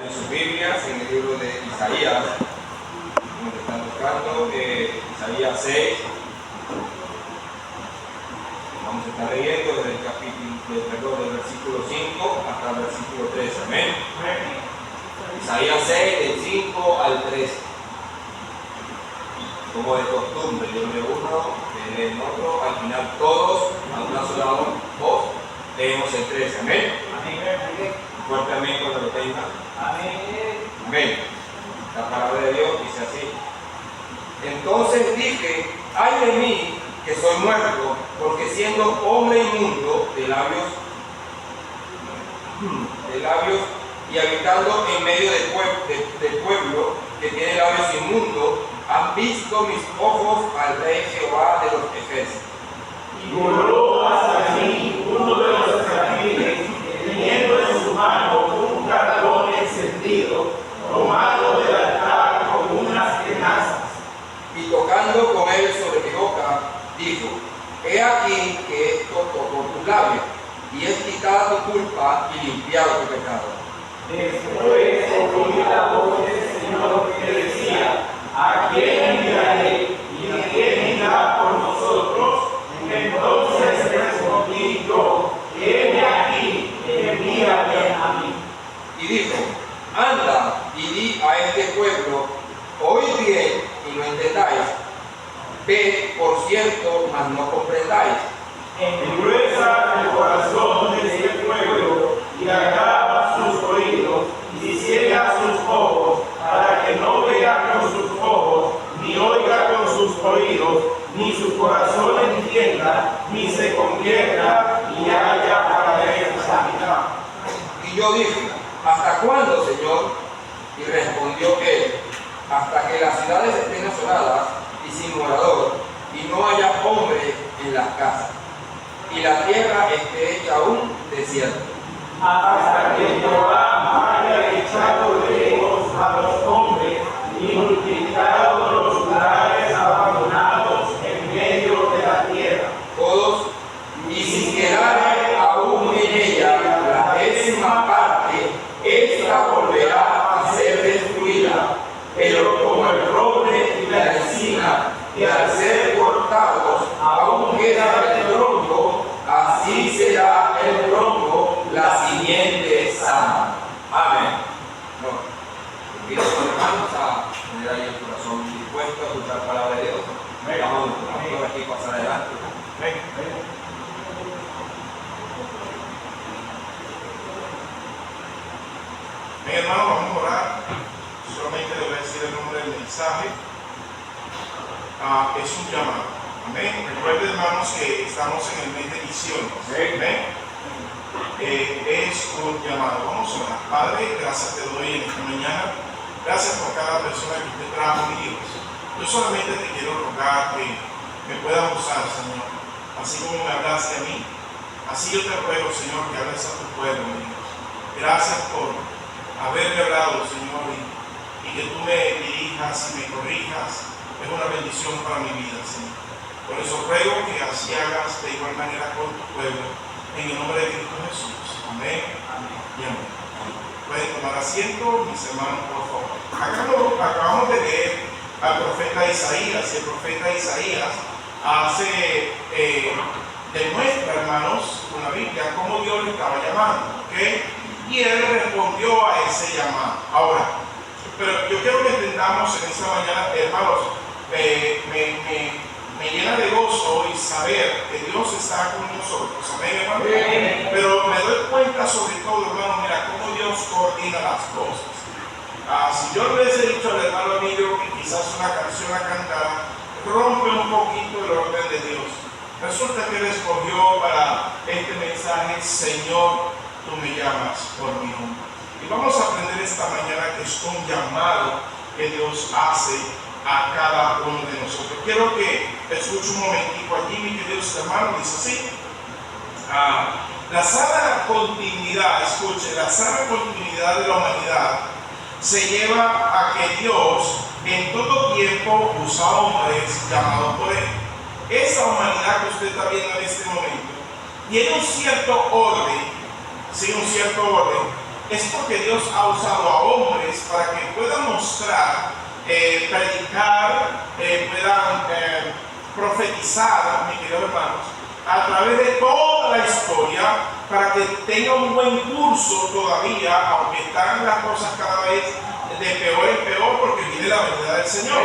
En sus Biblias, en el libro de Isaías, donde están buscando Isaías 6. Vamos a estar leyendo desde el versículo 5 hasta el versículo 13. Amén. Isaías 6, del 5 al 13. Como de costumbre, yo leo uno, leen otro, al final todos, a una sola voz, leemos el 13. Amén. Fuerte amén cuando lo tengan. Amén. La palabra de Dios dice así. Entonces dije, ay de mí, que soy muerto, porque siendo hombre inmundo de labios y habitando en medio del pueblo que tiene labios inmundos, han visto mis ojos al Rey Jehová de los ejércitos. Y voló hacia mí uno de los serafines, teniendo en su mano un carbón encendido, tomado del altar con unas tenazas. Y tocando con él sobre mi boca, dijo, he aquí que esto tocó tu labio, y es quitada tu culpa y limpiado tu pecado. Después oí la voz del Señor que decía, ¿a quién enviaré? ¿Y quién irá por nosotros? Entonces respondí yo, heme aquí, envíame a mí. Y dijo, anda y di a este pueblo, oíd bien y no entendáis, ved por cierto, mas no comprendáis. Engruesa el corazón de este pueblo y agrava sus oídos y ciega sus ojos, para que no vea con sus ojos, ni oiga con sus oídos, ni su corazón entienda, ni se convierta y haya para ver sanidad. Y yo dije, ¿hasta cuándo, Señor? Y respondió él, hasta que las ciudades estén asoladas y sin morador, y no haya hombre en las casas, y la tierra esté hecha un desierto. Hasta que Jehová haya echado lejos a los hombres y multiplicado los lugares abandonados en medio de la tierra. Todos, y si quedare aún en ella la 10ª parte, esta volverá a ser destruida, pero como el roble y la encina, que al ser cortados aún queda el tronco, así será el tronco la simiente sana. Amén. No. Pido a los hermanos a tener ahí el corazón dispuesto a escuchar la palabra de Dios. Vamos a aquí pasar adelante. Bien, hermano, vamos a orar. Solamente le voy a decir el nombre del mensaje. Es un llamado. Amén. Recuerden, hermanos, que estamos en el mes de misiones. Amén. Es un llamado. Vamos a orar. Padre, gracias te doy en esta mañana. Gracias por cada persona que usted trajo, mi Dios. Yo solamente te quiero rogar que me puedas usar, Señor. Así como me hablaste a mí, así yo te ruego, Señor, que hables a tu pueblo, mi Dios. Gracias por haberme hablado, Señor, y que tú me dirijas y me corrijas. Es una bendición para mi vida, Señor. Por eso ruego que así hagas de igual manera con tu pueblo, en el nombre de Cristo Jesús. Amén. Y amén. Pueden tomar asiento, mis hermanos, por favor. Acabamos de leer al profeta Isaías. El profeta Isaías demuestra, hermanos, con la Biblia, cómo Dios le estaba llamando. ¿Okay? Y él respondió a ese llamado. Ahora, pero yo quiero que entendamos en esta mañana, hermanos, me llena de gozo y saber que Dios está con nosotros. Amén, hermano. Pero me doy cuenta sobre todo, hermano, mira cómo Dios coordina las cosas. Si yo le hubiese dicho al hermano amigo que quizás una canción a cantar rompe un poquito el orden de Dios, resulta que él escogió para este mensaje, Señor, tú me llamas por mi nombre. Y vamos a aprender esta mañana que es un llamado que Dios hace a cada uno de nosotros. Quiero que escuche un momentico allí, mi querido hermano, dice así. La sana continuidad, escuche, la sana continuidad de la humanidad se lleva a que Dios en todo tiempo usa hombres llamados por Él. Esa humanidad que usted está viendo en este momento tiene un cierto orden, sí, un cierto orden, es porque Dios ha usado a para que puedan mostrar, predicar, puedan profetizar, mis queridos hermanos, a través de toda la historia, para que tenga un buen curso todavía, aunque están las cosas cada vez de peor en peor, porque viene la venida del Señor.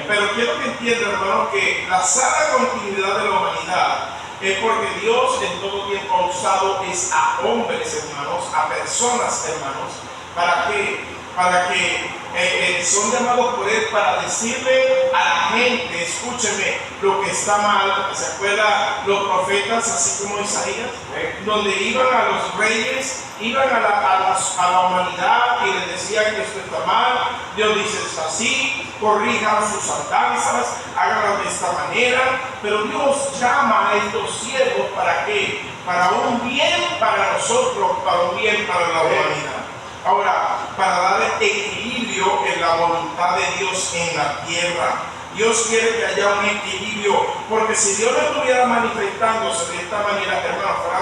Pero quiero que entiendan, hermanos, que la sana continuidad de la humanidad es porque Dios en todo tiempo ha usado es a hombres, hermanos, a personas, hermanos. ¿Para qué? Para que son llamados por Él para decirle a la gente, escúcheme, lo que está mal. ¿Se acuerdan los profetas, así como Isaías? Donde iban a los reyes, iban a la humanidad y les decían que esto está mal. Dios dice esto así, corrijan sus andanzas, háganlo de esta manera. Pero Dios llama a estos siervos, ¿para qué? Para un bien para nosotros, para un bien para la humanidad. Ahora, para dar equilibrio en la voluntad de Dios en la tierra. Dios quiere que haya un equilibrio, porque si Dios no estuviera manifestándose de esta manera, hermano, fuera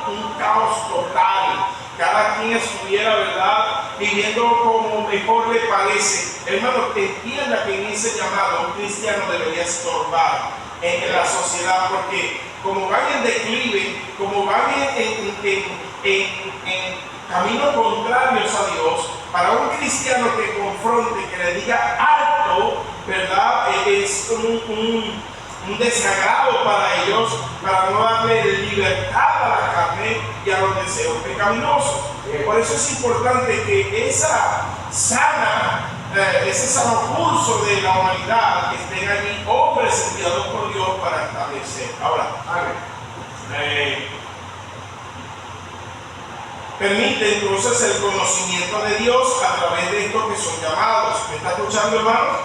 un caos total. Cada quien estuviera, ¿verdad?, viviendo como mejor le parece. Hermano, que entienda que en ese llamado un cristiano debería estorbar en la sociedad, porque como van en declive, como van en caminos contrarios a Dios, para un cristiano que confronte, que le diga alto, ¿verdad?, es un desagrado para ellos, para no darle libertad a la carne y a los deseos pecaminosos. Por eso es importante que ese sano curso de la humanidad, que estén allí hombres enviados por Dios para establecer. Ahora, permite entonces el conocimiento de Dios a través de estos que son llamados. ¿Me está escuchando, hermano?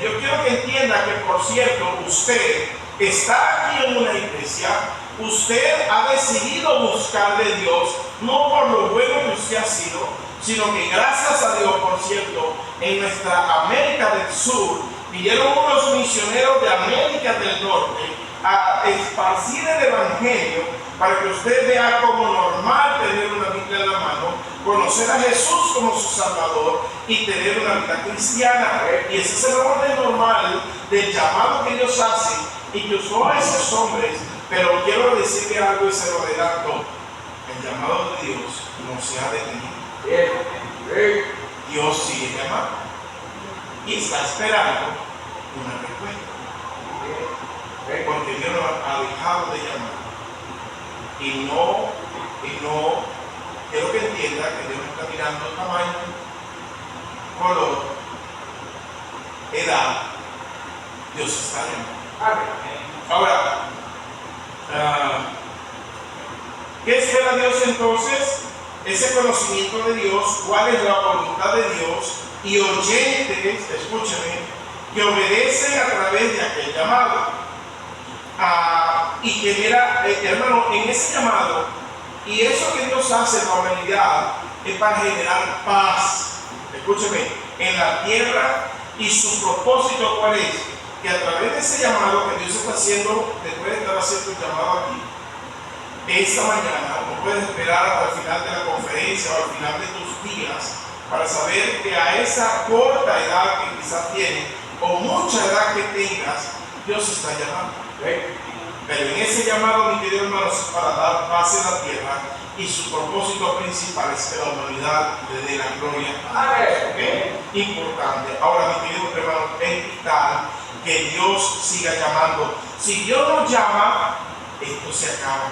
Yo quiero que entienda que, por cierto, usted está aquí en una iglesia, usted ha decidido buscar de Dios, no por lo bueno que usted ha sido, sino que gracias a Dios, por cierto, en nuestra América del Sur, vinieron unos misioneros de América del Norte a esparcir el Evangelio, para que usted vea como normal tener una Biblia en la mano, conocer a Jesús como su Salvador y tener una vida cristiana. Y ese es el orden normal del llamado que Dios hace y que usó a esos hombres. Pero quiero decirle algo y se lo adelanto: el llamado de Dios no se ha detenido. Dios sigue llamando y está esperando una respuesta, porque Dios no ha dejado de llamar. Y no, quiero que entienda que Dios no está mirando tamaño, color, edad. Dios está llamando. Ahora, ¿qué espera Dios entonces? Ese conocimiento de Dios, cuál es la voluntad de Dios, y oyentes, escúchame, que obedecen a través de aquel llamado. Y que mira, hermano, en ese llamado, y eso que Dios hace en la humanidad es para generar paz, escúcheme, en la tierra. Y su propósito, ¿cuál es? Que a través de ese llamado que Dios está haciendo, después de estar haciendo el llamado aquí, esta mañana, no puedes esperar hasta el final de la conferencia o al final de tus días para saber que a esa corta edad que quizás tienes, o mucha edad que tengas, Dios está llamando. Pero en ese llamado, mi querido hermano, es para dar paz en la tierra, y su propósito principal es que la humanidad le dé la gloria a Dios. Importante. Ahora, mi querido hermano, es vital que Dios siga llamando. Si Dios no llama, esto se acaba.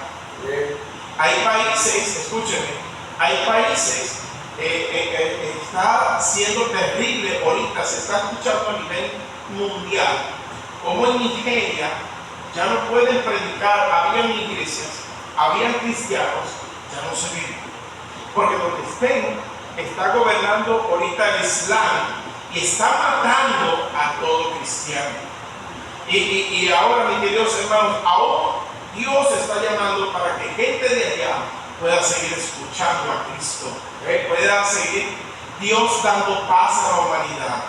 Hay países, escúchenme, hay países, está siendo terrible ahorita, se está escuchando a nivel mundial, como en Nigeria ya no pueden predicar. Habían iglesias, habían cristianos, ya no se viven, porque donde estén está gobernando ahorita el Islam y está matando a todo cristiano. Y ahora, mis queridos hermanos, aún Dios está llamando para que gente de allá pueda seguir escuchando a Cristo, pueda seguir Dios dando paz a la humanidad.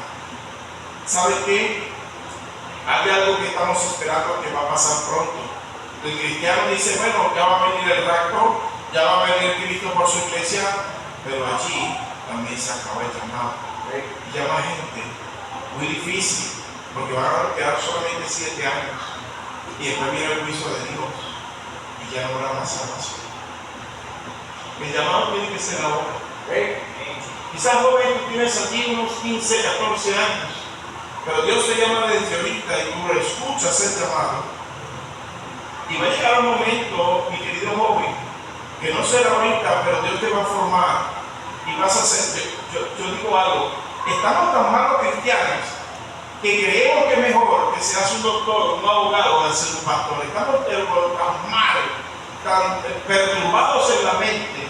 ¿Sabe qué? Hay algo que estamos esperando que va a pasar pronto. El cristiano dice, bueno, ya va a venir el rapto, ya va a venir Cristo por su iglesia, pero allí también se acaba el llamado. Y llama gente muy difícil, porque van a quedar solamente 7 años. Y después viene el juicio de Dios. Y ya no habrá más salvación. El llamado tiene que ser ahora. Quizás joven, tú tienes aquí unos 15, 14 años. Pero Dios te llama desde ahorita y tú escuchas el llamado. Y va a llegar un momento, mi querido joven, que no será ahorita, pero Dios te va a formar y vas a ser. Yo digo algo, estamos tan malos cristianos que creemos que es mejor que seas un doctor, un abogado, de ser un pastor. Estamos tan mal, tan perturbados en la mente,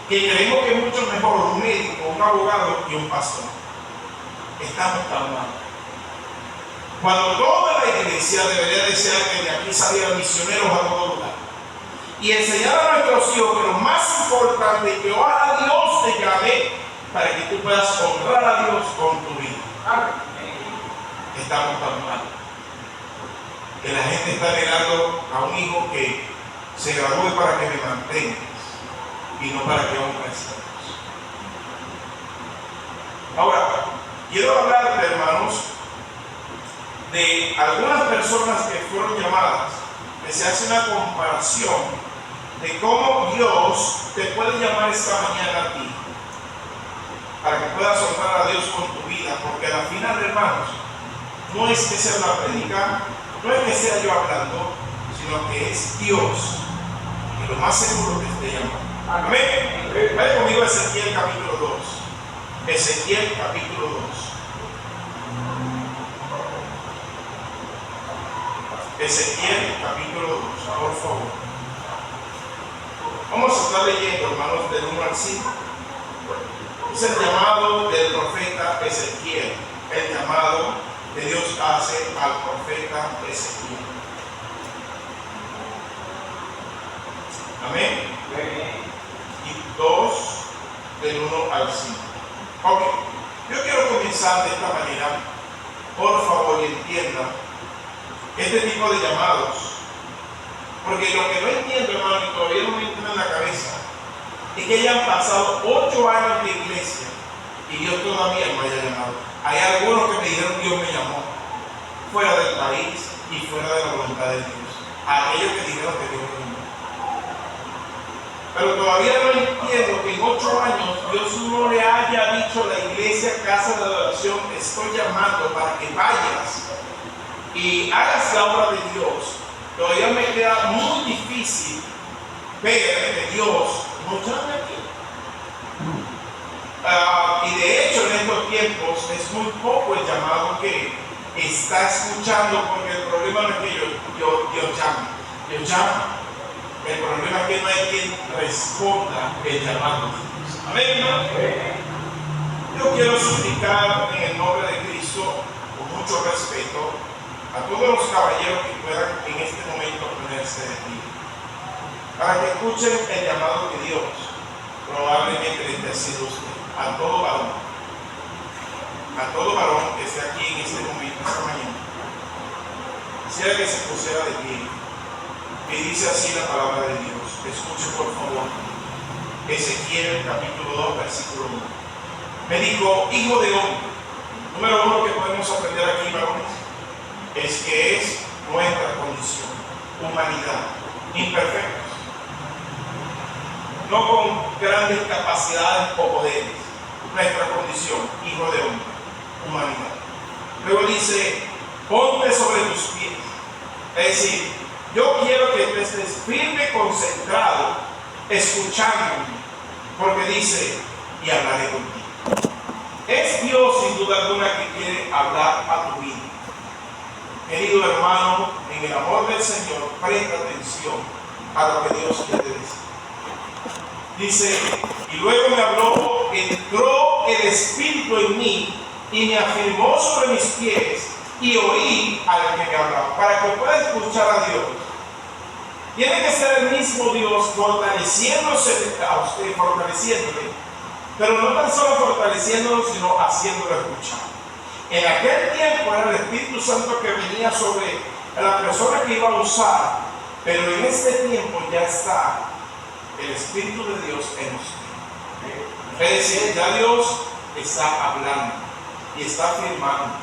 que creemos que es mucho mejor un médico, un abogado que un pastor. Estamos tan mal. Cuando toda la iglesia debería desear que de aquí salieran misioneros a todo lugar y enseñar a nuestros hijos que lo más importante es que ojalá Dios te llame para que tú puedas honrar a Dios con tu vida. Estamos tan mal que la gente está negando a un hijo que se gradúe para que me mantengas y no para que honres a Dios. Ahora, quiero hablar, hermanos, de algunas personas que fueron llamadas, que se hace una comparación de cómo Dios te puede llamar esta mañana a ti, para que puedas honrar a Dios con tu vida, porque al final, hermanos, no es que sea una prédica, no es que sea yo hablando, sino que es Dios, y lo más seguro que esté llamando. Amén. Vaya conmigo a Ezequiel capítulo 2. Ezequiel capítulo 2. Ezequiel capítulo 2, por favor. Vamos a estar leyendo, hermanos, del 1 al 5. Es el llamado del profeta Ezequiel, el llamado que Dios hace al profeta Ezequiel. Amén. Y 2 del 1 al 5. Ok, yo quiero comenzar de esta manera. Por favor, y entiendan este tipo de llamados, porque lo que no entiendo, hermano, y todavía no me entra en la cabeza, es que ya han pasado 8 años de iglesia y Dios todavía no haya llamado. Hay algunos que me dijeron Dios me llamó fuera del país y fuera de la voluntad de Dios, aquellos que dijeron que Dios me llamó. Pero todavía no entiendo que en 8 años Dios no le haya dicho a la iglesia, casa de adoración, estoy llamando para que vayas y hagas la obra de Dios. Todavía me queda muy difícil ver que Dios nos llame aquí. Y de hecho en estos tiempos es muy poco el llamado que está escuchando, porque el problema no es que Dios llama. El problema es que no hay quien responda el llamado de Dios. Amén, ¿no? Yo quiero suplicar en el nombre de Cristo, con mucho respeto, a todos los caballeros que puedan en este momento ponerse de pie, para que escuchen el llamado de Dios. Probablemente les ha sido usted, a todo varón que esté aquí en este momento, esta mañana. Quisiera que se pusiera de pie. Y dice así la palabra de Dios. Escuche por favor. Ezequiel capítulo 2, versículo 1. Me dijo, hijo de hombre. Número 1 que podemos aprender aquí, varones, es que es nuestra condición, humanidad, imperfectos, no con grandes capacidades o poderes. Nuestra condición, hijo de hombre, humanidad. Luego dice, ponte sobre tus pies. Es decir, yo quiero que tú estés firme, concentrado, escuchándome, porque dice, y hablaré contigo. Es Dios sin duda alguna que quiere hablar a tu vida. Querido hermano, en el amor del Señor, presta atención a lo que Dios quiere decir. Dice, y luego me habló, entró el Espíritu en mí y me afirmó sobre mis pies y oí al que me hablaba. Para que pueda escuchar a Dios, tiene que ser el mismo Dios fortaleciéndose a usted, fortaleciéndole, pero no tan solo fortaleciéndolo, sino haciéndolo escuchar. En aquel tiempo era el Espíritu Santo que venía sobre la persona que iba a usar, pero en este tiempo ya está el Espíritu de Dios en usted. Es decir, ya Dios está hablando y está afirmando.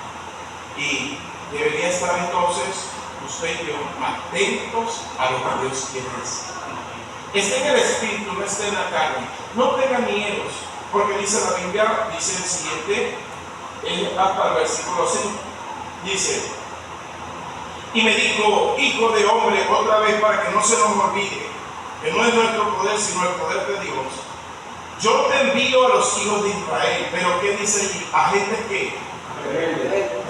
Y debería estar entonces usted y yo atentos a lo que Dios quiere decir. Esté en el espíritu, no esté en la carne. No tenga miedos, porque dice la Biblia, dice el siguiente, hasta el versículo 5, dice: y me dijo, hijo de hombre, otra vez para que no se nos olvide, que no es nuestro poder, sino el poder de Dios. Yo te envío a los hijos de Israel, pero ¿qué dice allí? A gente que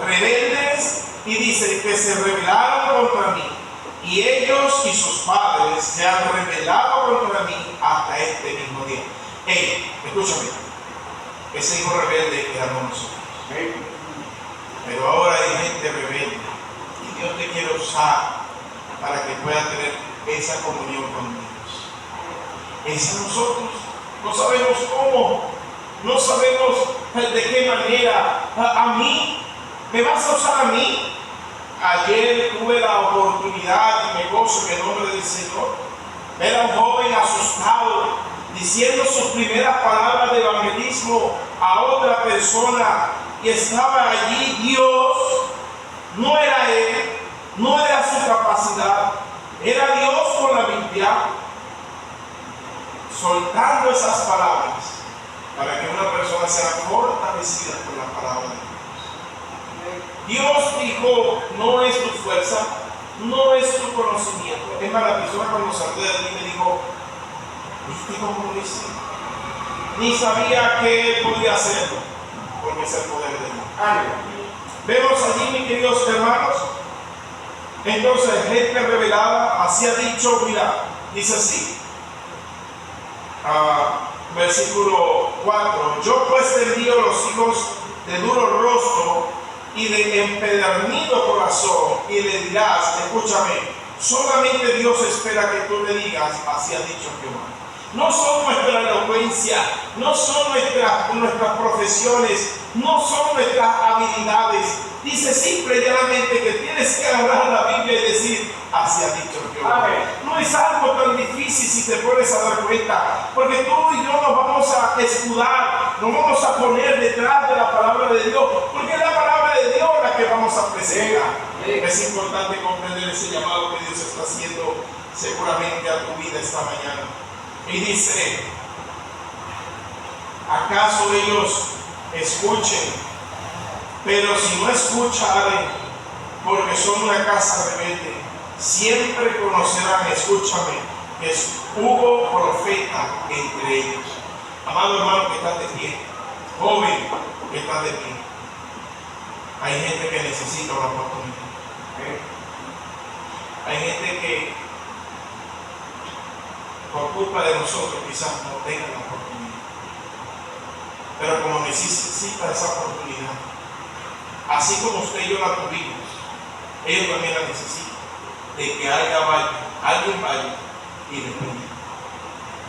rebeldes, y dice que se rebelaron contra mí, y ellos y sus padres se han rebelado contra mí hasta este mismo día. Hey, escúchame, ese hijo rebelde éramos nosotros, pero ahora hay gente rebelde, y Dios te quiere usar para que pueda tener esa comunión con Dios. Es a nosotros. No sabemos cómo, no sabemos de qué manera. A mí, ¿me vas a usar a mí? Ayer tuve la oportunidad, y me gozo en el nombre del Señor, ver a un joven asustado diciendo sus primeras palabras de evangelismo a otra persona, y estaba allí Dios. No era él, no era su capacidad, era Dios con la Biblia, soltando esas palabras para que una persona sea fortalecida por la palabra de Dios. Dios dijo: no es tu fuerza, no es tu conocimiento. Es más, la persona cuando salió de allí me dijo: ¿viste cómo lo hice? Ni sabía que él podía hacerlo, porque es el poder de Dios. Vemos allí, mis queridos hermanos, entonces gente revelada, así ha dicho, mira, dice así, versículo 4: yo pues te envío los hijos de duro rostro y de empedernido corazón, y le dirás, escúchame, solamente Dios espera que tú le digas, así ha dicho Jehová. No son nuestra elocuencia, no son nuestras profesiones, no son nuestras habilidades. Dice simple y llanamente que tienes que agarrar la Biblia y decir, así ha dicho Jehová. No es algo tan difícil si te pones a dar cuenta, porque tú y yo nos vamos a escudar, nos vamos a poner detrás de la palabra de Dios, porque es la palabra de Dios la que vamos a presentar. Es importante comprender ese llamado que Dios está haciendo seguramente a tu vida esta mañana. Y dice, ¿acaso ellos escuchen? Pero si no escucharen, porque son una casa rebelde, siempre conocerán, escúchame, que hubo profeta entre ellos. Amado hermano que estás de pie, joven que estás de pie, hay gente que necesita una oportunidad. Hay gente que por culpa de nosotros quizás no tenga la oportunidad, pero como necesita esa oportunidad, así como usted y yo la tuvimos, ellos también la necesitan, de que alguien vaya y le predique.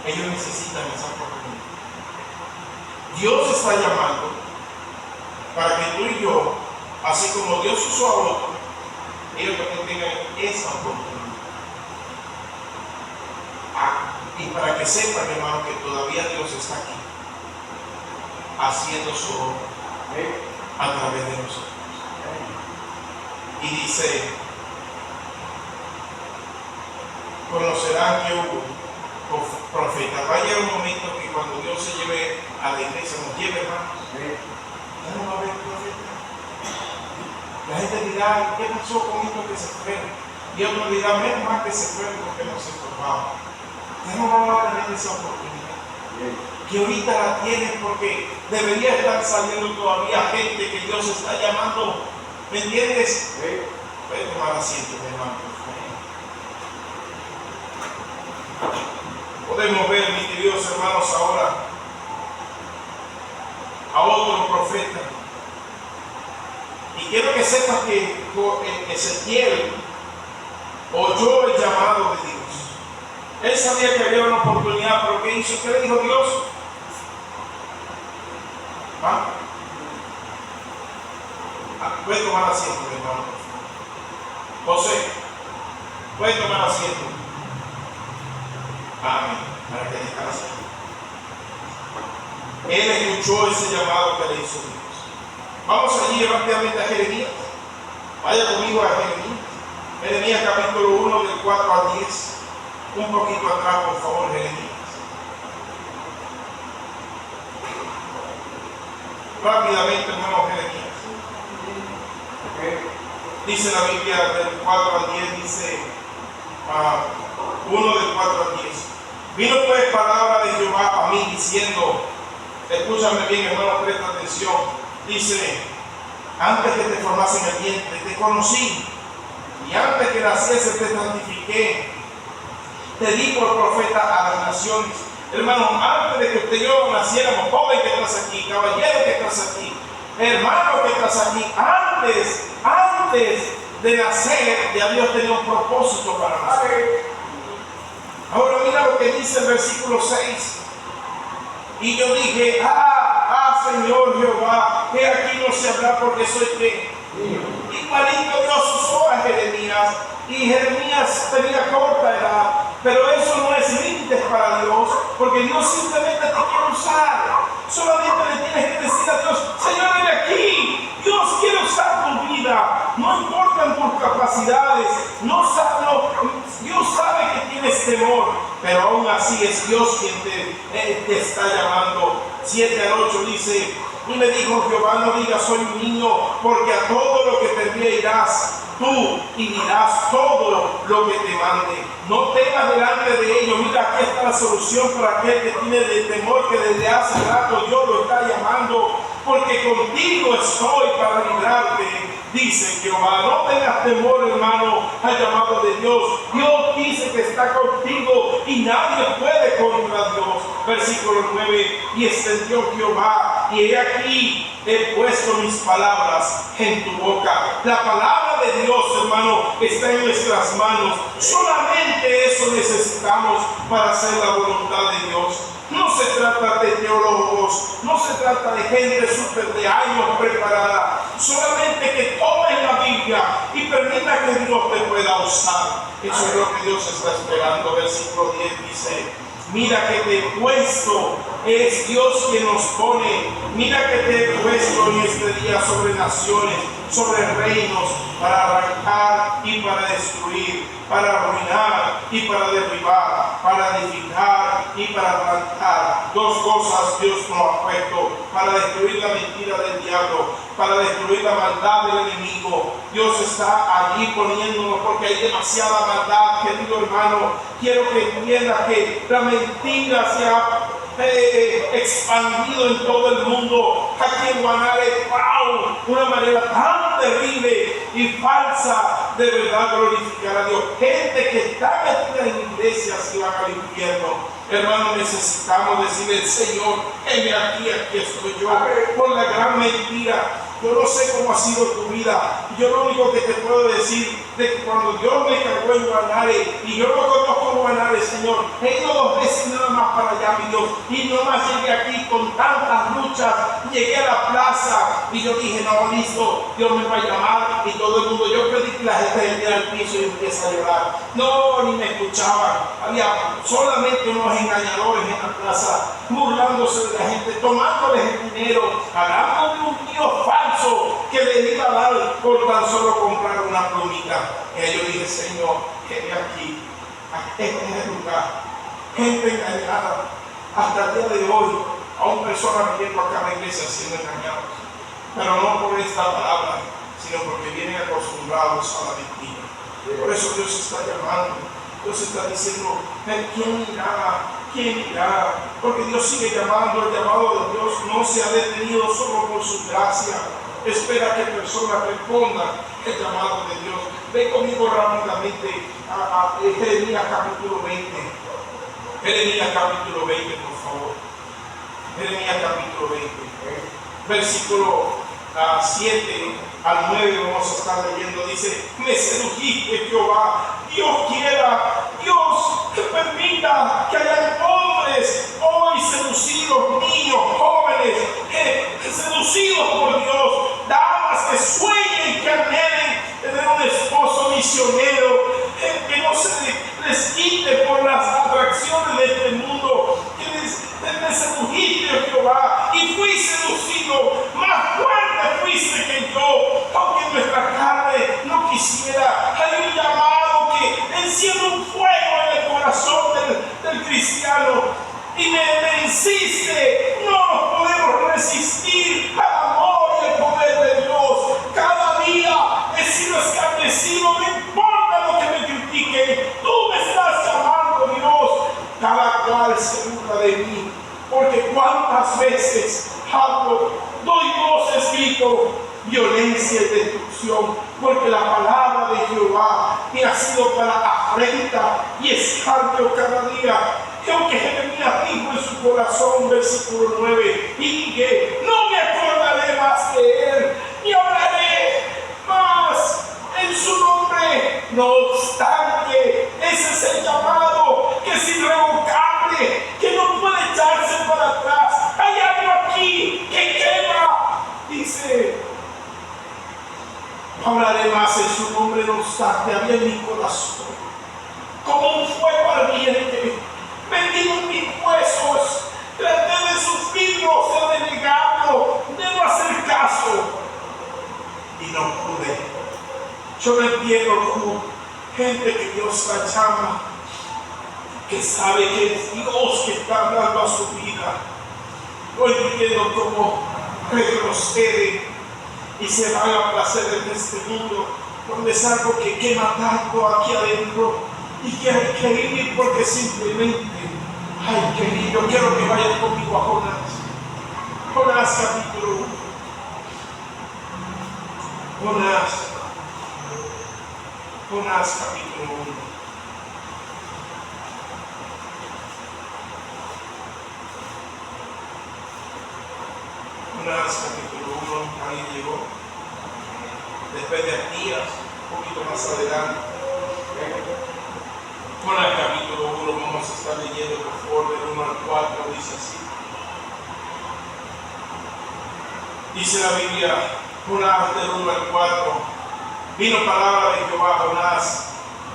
Ellos necesitan esa oportunidad. Dios está llamando para que tú y yo, así como Dios usó a otros, ellos también tengan esa oportunidad. Y para que sepan, hermano, que todavía Dios está aquí, haciendo su obra a través de nosotros. Y dice, conocerán que hubo profeta. Va a llegar un momento que cuando Dios se lleve a la iglesia, nos lleve, hermanos, ya no va a haber profeta. La gente dirá, ¿qué pasó con esto que se fue? Y otros dirán, menos mal que se fue porque no se formaba. Ya no va a tener esa oportunidad que ahorita la tienen, porque debería estar saliendo todavía gente que Dios está llamando. ¿Me entiendes? Puede tomar asiento, mi hermano, por favor. Podemos ver, mis queridos hermanos, ahora a otro profeta. Y quiero que sepas que Ezequiel oyó el llamado de Dios. Él sabía que había una oportunidad, pero ¿qué hizo? ¿Qué le dijo Dios? Puede tomar asiento, mi hermano. José, puede tomar asiento. Amén. Para que descanse. Él escuchó ese llamado que le hizo Dios. Vamos allí rápidamente a Jeremías. Vaya conmigo a Jeremías. Jeremías capítulo 1 del 4 al 10. Un poquito atrás, por favor, Jeremías. Rápidamente, hermano Jeremías. Dice la Biblia del 4 al 10, dice 1 del 4 al 10. Vino pues palabra de Jehová a mí diciendo, escúchame bien, hermano, presta atención. Dice, antes que te formase en el vientre, te conocí, y antes que naciese te santifiqué, te di por profeta a las naciones. Hermano, antes de que usted y yo naciéramos, joven que estás aquí, caballero que estás aquí, hermano que estás aquí, antes de nacer, ya Dios tenía un propósito para nacer. Ahora mira lo que dice el versículo 6. Y yo dije, Señor Jehová, que aquí no se habla porque soy que. Igualito Dios usó a Jeremías, y Jeremías tenía corta edad, pero eso no es límites para Dios, porque Dios simplemente te quiere usar. Solamente le tienes que decir a Dios, Señor, ven aquí, Dios quiere usar tu vida, no importan tus capacidades, Dios sabe que tienes temor, pero aún así es Dios quien te está llamando. 7 al 8 dice, y me dijo Jehová, no digas soy un niño, porque a todo lo que te envíe irás tú y dirás todo lo que te mande. No temas delante de ellos. Mira, aquí está la solución para aquel que tiene de temor, que desde hace rato Dios lo está llamando, porque contigo estoy para librarte, dice Jehová. No tengas temor, hermano, al llamado de Dios. Dios dice que está contigo y nadie puede contra Dios. Versículo 9, y extendió Jehová, y he aquí he puesto mis palabras en tu boca. La palabra de Dios, hermano, está en nuestras manos. Solamente eso necesitamos para hacer la voluntad de Dios. No se trata de teólogos, no se trata de gente súper de años preparada. Solamente que tomen la Biblia y permita que Dios te pueda usar. Eso es lo que Dios está esperando. Versículo 10 dice, mira que te he puesto, es Dios quien nos pone. Mira que te he puesto en este día sobre naciones, sobre reinos, para arrancar y para destruir, para arruinar y para derribar, para edificar y para plantar. Dos cosas Dios nos ha puesto: para destruir la mentira del diablo, para destruir la maldad del enemigo. Dios está allí poniéndonos porque hay demasiada maldad, querido hermano. Quiero que entiendas que la mentira se ha expandido en todo el mundo. Aquí en Guanare, ¡wow!, una manera tan terrible y falsa de verdad glorificar a Dios. Gente que está metida en iglesias y van al infierno. Hermano, necesitamos decirle, Señor, heme aquí estoy yo, por la gran mentira. Yo no sé cómo ha sido tu vida. Yo lo único que te puedo decir de que cuando Dios me cargó en Guanare, y yo no conozco Guanare, Señor, he ido 2 veces nada más para allá, mi Dios, y nomás llegué aquí con tantas luchas. Llegué a la plaza y yo dije, no, listo, Dios me va a llamar, y todo el mundo, yo pedí que la gente me al piso y empieza a llorar. No, ni me escuchaban. Había solamente unos engañadores en la plaza, burlándose de la gente, tomándoles el dinero, hablando de un Dios falso que le iba a dar por tan solo comprar una plumita. Y yo dije, Señor, que aquí, este es el lugar. Gente engañada. Hasta el día de hoy, aún personas viniendo acá a la iglesia siendo engañados. Pero no por esta palabra, sino porque vienen acostumbrados a la mentira. Por eso Dios está llamando. Dios está diciendo, ¿quién irá? ¿Quién irá? Porque Dios sigue llamando. El llamado de Dios no se ha detenido solo por su gracia. Espera que personas respondan el llamado de Dios. Ve conmigo rápidamente a Jeremías capítulo 20. Jeremías capítulo 20, por favor. Jeremías capítulo 20. Versículo 7 al 9 vamos a estar leyendo. Dice, me sedujiste, Jehová. Dios quiera, Dios que permita que hayan hombres hoy seducidos, niños, jóvenes, seducidos por Dios, damas que sueñen, que anhelen tener un esposo misionero, que no se les quite por las atracciones de este mundo, que les sedujiste, Jehová, fui seducido, más fuerte fuiste que yo, aunque nuestra carne no quisiera. Hay un llamado que enciende un fuego en el corazón del cristiano y me insiste. No nos podemos resistir al amor y al poder de Dios. Cada día he sido escarnecido, no importa lo que me critiquen, tú me estás llamando, Dios. Cada cual se burla de mí, porque cuántas veces hablo, doy voces, grito, violencia y destrucción, porque la palabra de Jehová me ha sido para afrenta y escarnio cada día. Y aunque Jeremías dijo en su corazón, versículo 9, y dije, no me acordaré más de él, ni hablaré más en su nombre. No obstante, ese es el llamado que es irrevocable, que no puede echarse para atrás. Hay algo aquí que quema, dice. No hablaré más en su nombre, no obstante, había en mi corazón como un fuego ardiente, metido en mis huesos. Traté de sufrirlo, de negarlo, de no hacer caso, y no pude. Yo no entiendo cómo gente que Dios la llama, que sabe que es Dios que está hablando a su vida, no entiendo cómo retrocede y se van a placer en este mundo, donde es algo que quema tanto aquí adentro y que hay que ir porque simplemente hay que ir. Yo quiero que vayan conmigo a Jonás capítulo 1. Jonás capítulo 1. Jonás capítulo 1, ahí llegó. Después de Abdías, un poquito más adelante. Jonás capítulo 1, vamos a estar leyendo por favor del 1 al 4, dice así. Dice la Biblia, Jonás del 1 al 4, vino palabra de Jehová a Jonás,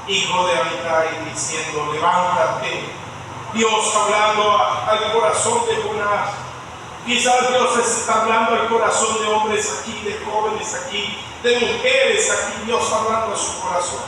hijo de Amitai, diciendo, levántate. Dios hablando al corazón de Jonás. Quizás Dios está hablando al corazón de hombres aquí, de jóvenes aquí, de mujeres aquí, Dios hablando a su corazón.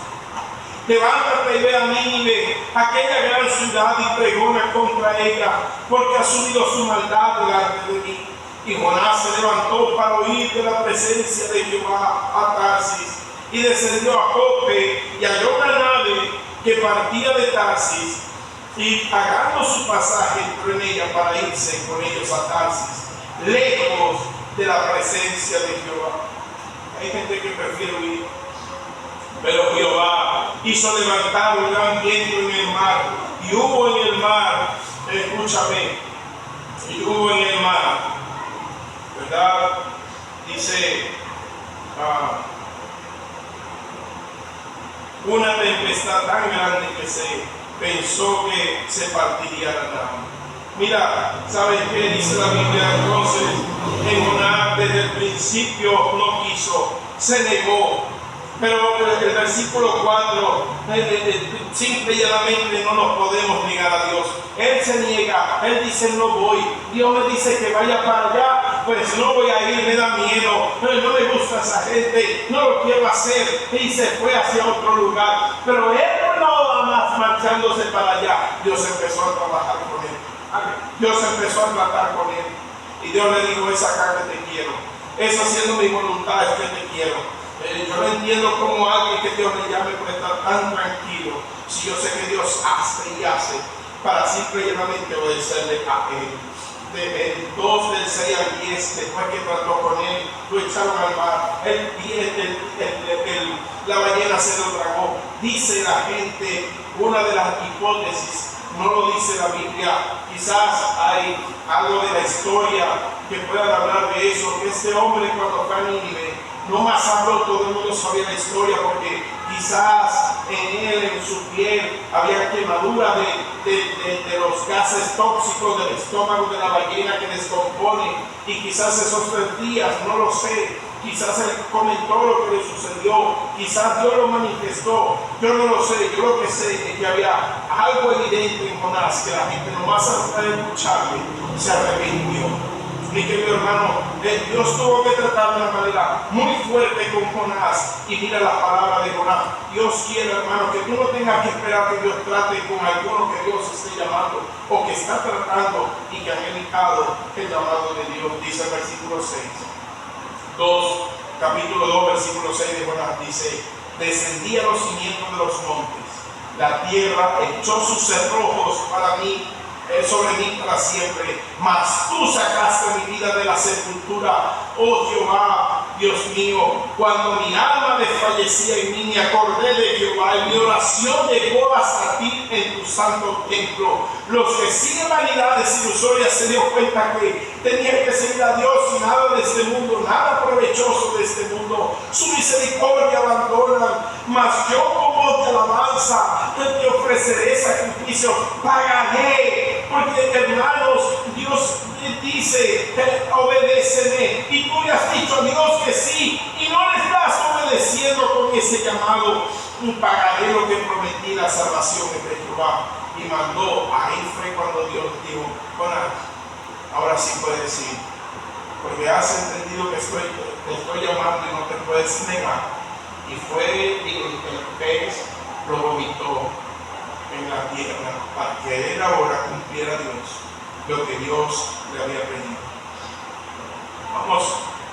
Levántate y ve a Nínive, aquella gran ciudad, y pregona contra ella, porque ha subido su maldad delante de mí. Y Jonás se levantó para huir de la presencia de Jehová a Tarsis, y descendió a Jope, y halló una nave que partía de Tarsis, y pagando su pasaje entró en ella para irse con ellos a Tarsis, lejos de la presencia de Jehová. Hay gente que prefiere huir, pero Jehová hizo levantar un gran viento en el mar, y hubo en el mar, escúchame, y hubo en el mar, ¿verdad? Dice, una tempestad tan grande que se pensó que se partiría la nave. Mira, ¿sabes qué dice la Biblia? Entonces, en Jonás desde el principio no quiso, se negó. Pero el versículo 4, simple y llanamente no nos podemos negar a Dios. Él se niega, él dice no voy. Dios me dice que vaya para allá, pues no voy a ir, me da miedo. No me gusta esa gente, no lo quiero hacer. Y se fue hacia otro lugar. Pero él no va más marchándose para allá. Dios empezó a trabajar con él. Dios empezó a tratar con él. Y Dios le dijo, es acá que te quiero. Es haciendo mi voluntad, es que te quiero. Yo no entiendo cómo alguien que Dios le llame puede estar tan tranquilo si yo sé que Dios hace y hace para simple y llanamente obedecerle a Él. El 2 del 6 al 10, después que trató con él, lo echaron al mar, la ballena se lo tragó. Dice la gente, una de las hipótesis, no lo dice la Biblia, quizás hay algo de la historia que puedan hablar de eso, que este hombre cuando fue a Nínive, no más habló, todo el mundo sabía la historia porque quizás en él, en su piel, había quemadura de los gases tóxicos del estómago de la ballena que descompone, y quizás esos 3 días, no lo sé, quizás él comentó lo que le sucedió, quizás Dios lo manifestó, yo no lo sé. Yo lo que sé es que había algo evidente en Jonás, que la gente nomás al escucharle se arrepintió. Mi querido hermano, Dios tuvo que tratar de una manera muy fuerte con Jonás. Y mira la palabra de Jonás. Dios quiere, hermano, que tú no tengas que esperar que Dios trate con alguno que Dios esté llamando o que está tratando y que ha evitado el llamado de Dios. Dice el versículo 6. Capítulo 2, versículo 6 de Jonás dice: descendí a los cimientos de los montes, la tierra echó sus cerrojos sobre mí para siempre, mas tú sacaste mi vida de la sepultura, oh Jehová, Dios mío. Cuando mi alma desfallecía en mí, me acordé de Jehová, y mi oración llegó hasta ti en tu santo templo. Los que siguen vanidades ilusorias se dio cuenta que tenían que seguir a Dios y nada de este mundo, nada provechoso de este mundo. Su misericordia abandonan, mas yo con voz de alabanza te ofreceré sacrificio, pagaré. Porque, hermanos, Dios dice: obedéceme, y tú le has dicho a Dios que sí, y no le estás obedeciendo con ese llamado. Pagaré lo que prometí, la salvación de Jehová. Y mandó, ahí fue cuando Dios dijo: Jonás, ahora sí puedes ir, porque has entendido que te estoy llamando y no te puedes negar. Y fue, y el pez lo vomitó en la tierra para que él ahora cumpliera Dios lo que Dios le había pedido. Vamos,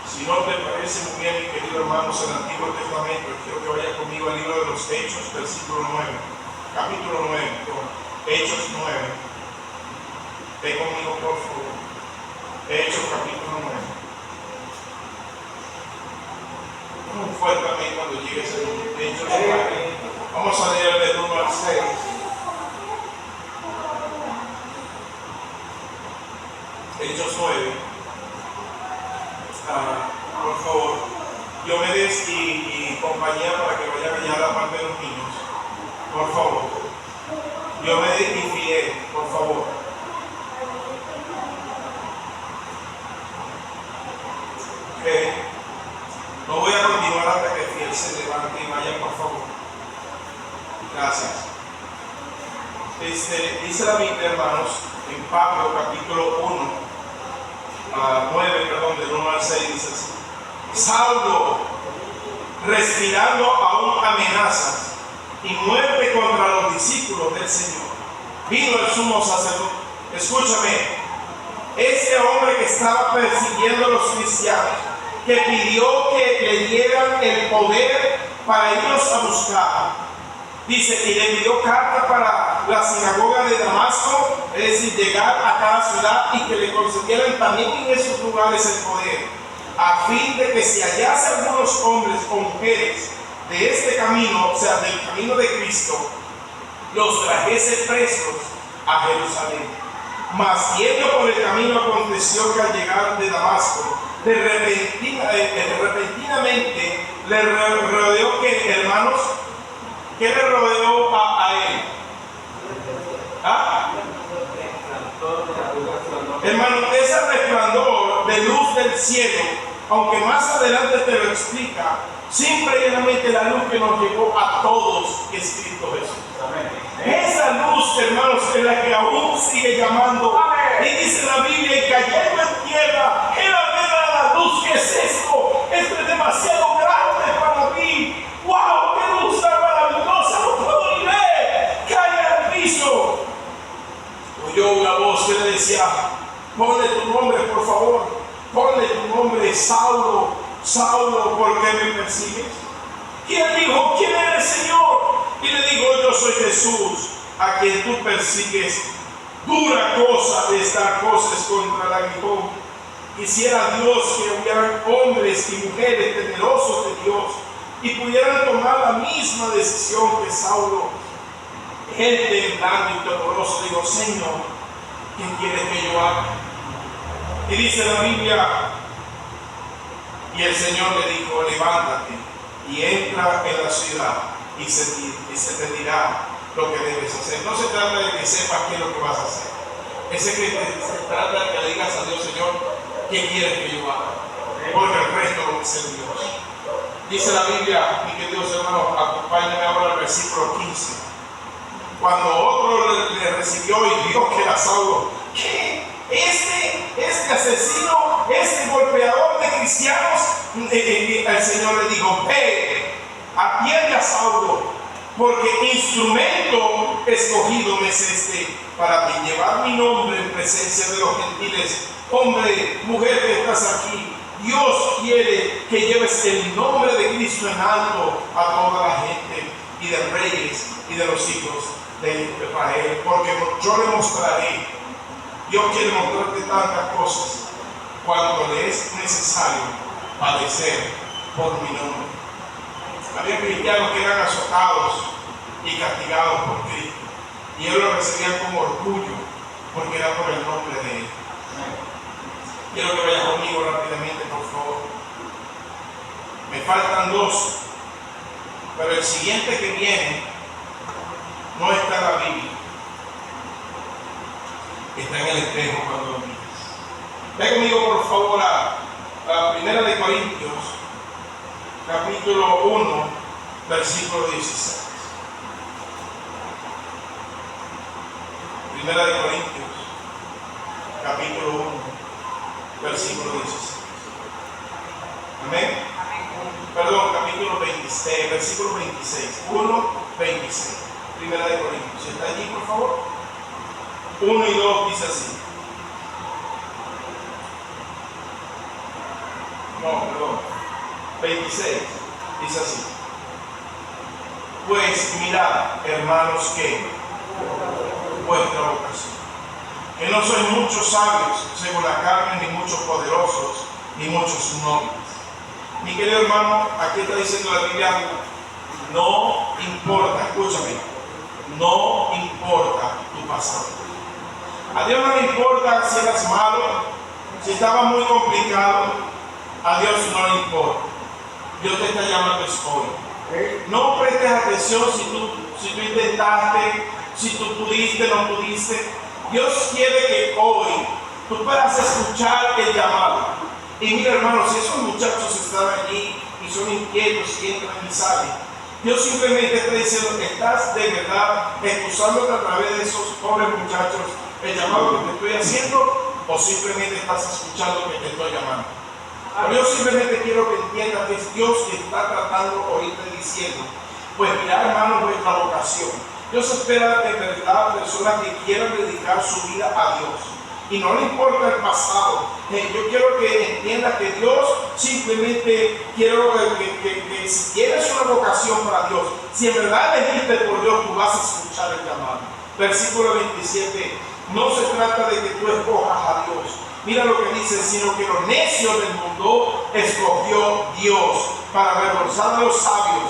si no te parece muy bien, mi querido hermanos, el Antiguo Testamento, quiero que vaya conmigo al libro de los Hechos, versículo 9, capítulo 9, Hechos 9. Ven conmigo, por favor. Hechos, capítulo 9. Muy fuerte también cuando llegues a Hechos 9. Vamos a leer del 1 al 6. Hechos 9. Por favor, Diomedes y compañía, para que vayan allá a la parte de los niños. Por favor. Diomedes y Fidel, por favor. Okay. No voy a continuar hasta que Fiel se levante y vaya, por favor. Gracias. Dice la Biblia, hermanos, en Pablo capítulo 9, del 1 al 6, dice así: Saulo, respirando aún amenazas y muerte contra los discípulos del Señor, vino el sumo sacerdote. Escúchame, ese hombre que estaba persiguiendo a los cristianos, que pidió que le dieran el poder para irlos a buscar. Dice, y le pidió carta para la sinagoga de Damasco, es decir, llegar a cada ciudad y que le concedieran también en esos lugares el poder, a fin de que si hallase algunos hombres o mujeres de este camino, o sea, del camino de Cristo, los trajese presos a Jerusalén. Mas yendo por el camino, aconteció que al llegar de Damasco, repentinamente le rodeó, que hermanos, ¿qué le rodeó a él? ¿Ah? Hermano, ese resplandor de luz del cielo, aunque más adelante te lo explica, simplemente la luz que nos llegó a todos es Cristo Jesús. Esa luz, hermanos, es la que aún sigue llamando. Y dice la Biblia, y cayendo en tierra, era la luz. ¿Qué es esto? Esto es demasiado grande para mí. ¡Wow! ¡Qué luz tan maravillosa! No puedo ni ver. Cae al piso. Oyó una voz que le decía: ponle tu nombre, por favor. Ponle tu nombre, Saulo. Saulo, ¿por qué me persigues? Y él dijo: ¿quién eres, Señor? Y le dijo: yo soy Jesús, a quien tú persigues. Dura cosa de estas cosas contra el aguijón. Quisiera Dios que hubieran hombres y mujeres temerosos de Dios y pudieran tomar la misma decisión que Saulo. Él, temblando y temoroso, dijo: Señor, ¿qué quieres que yo haga? Y dice la Biblia, y el Señor le dijo: levántate y entra en la ciudad y se te dirá lo que debes hacer. No se trata de que sepas qué es lo que vas a hacer. Se trata de que le digas a Dios: Señor, ¿qué quieres que yo haga? Porque el resto lo va a hacer Dios. Dice la Biblia, mi queridos hermanos, acompáñenme ahora al versículo 15. Cuando otro le recibió y vio que era Saulo, ¿qué? este asesino, este golpeador de cristianos, el Señor le dijo: ve, atiende a Saulo, porque instrumento escogido me es este para llevar mi nombre en presencia de los gentiles. Hombre, mujer que estás aquí, Dios quiere que lleves el nombre de Cristo en alto a toda la gente, y de reyes y de los hijos de Israel, porque yo le mostraré. Dios quiere mostrarte tantas cosas cuando le es necesario padecer por mi nombre. Había cristianos que eran azotados y castigados por Cristo, y ellos lo recibían con orgullo porque era por el nombre de Él. Quiero que vayas conmigo rápidamente, por favor. Me faltan dos, pero el siguiente que viene no está en la Biblia. Está en el espejo cuando lo miras. Ve conmigo, por favor, a Primera de Corintios, capítulo 1, versículo 16. Primera de Corintios, capítulo 1, versículo 16. Amén. Perdón, capítulo 26, versículo 26. 1, 26. Primera de Corintios. ¿Está allí, por favor? 1 y 2 dice así. No, perdón. 26 dice así. Pues mirad, hermanos, que vuestra vocación, que no sois muchos sabios según la carne, ni muchos poderosos, ni muchos nobles. Mi querido hermano, aquí está diciendo la Biblia: no importa, escúchame, no importa tu pasado. A Dios no le importa si eras malo, si estaba muy complicado. A Dios no le importa. Dios te está llamando hoy. No prestes atención si tú intentaste, si tú pudiste, no pudiste. Dios quiere que hoy tú puedas escuchar el llamado. Y mira, hermano, si esos muchachos están allí y son inquietos y entran y salen, Dios simplemente está diciendo: ¿estás de verdad excusándote a través de esos pobres muchachos el llamado que te estoy haciendo, o simplemente estás escuchando que te estoy llamando? Yo simplemente quiero que entiendas que es Dios que está tratando ahorita diciendo: pues mira, hermano, vuestra vocación. Dios espera de verdad personas que quieran dedicar su vida a Dios y no le importa el pasado. Yo quiero que entiendas que Dios simplemente quiero que si tienes una vocación para Dios, si en verdad elegiste por Dios, tú vas a escuchar el llamado. Versículo 27. No se trata de que tú escojas a Dios. Mira lo que dice: sino que los necios del mundo escogió Dios para avergonzar a los sabios,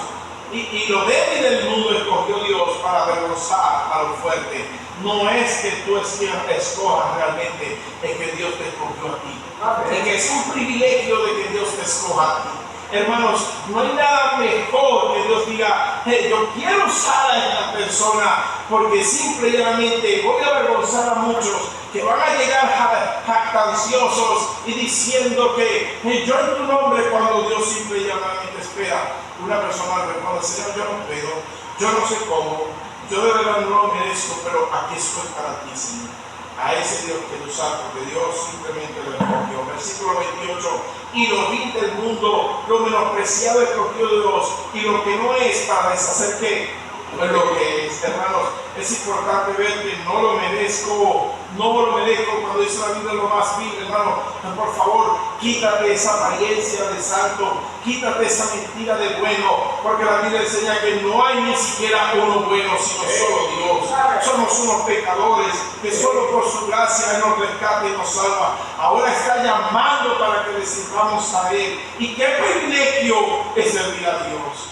y lo débil del mundo escogió Dios para avergonzar a los fuertes. No es que tú escojas realmente, es que Dios te escogió a ti. Es que es un privilegio de que Dios te escoja a ti. Hermanos, no hay nada mejor que Dios diga: hey, yo quiero usar a esta persona, porque simplemente voy a avergonzar a muchos que van a llegar jactanciosos y diciendo que hey, yo en tu nombre, cuando Dios simplemente espera una persona responde: Señor, yo no puedo, yo no sé cómo, yo de verdad no lo merezco, pero aquí estoy para ti, Señor. A ese Dios que usar, porque Dios simplemente lo escogió. Versículo 28. Y lo vil del mundo, lo menospreciado escogió Dios, y lo que no es, para deshacer qué, pues lo que es. Hermanos, es importante ver que no lo merezco cuando dice la Biblia lo más vil. Hermano, por favor, quítate esa apariencia de santo, quítate esa mentira de bueno, porque la Biblia enseña que no hay ni siquiera uno bueno, sino solo Dios. Somos unos pecadores que solo por su gracia Él nos rescata y nos salva. Ahora está llamando para que le sirvamos a Él. Y qué privilegio es servir a Dios.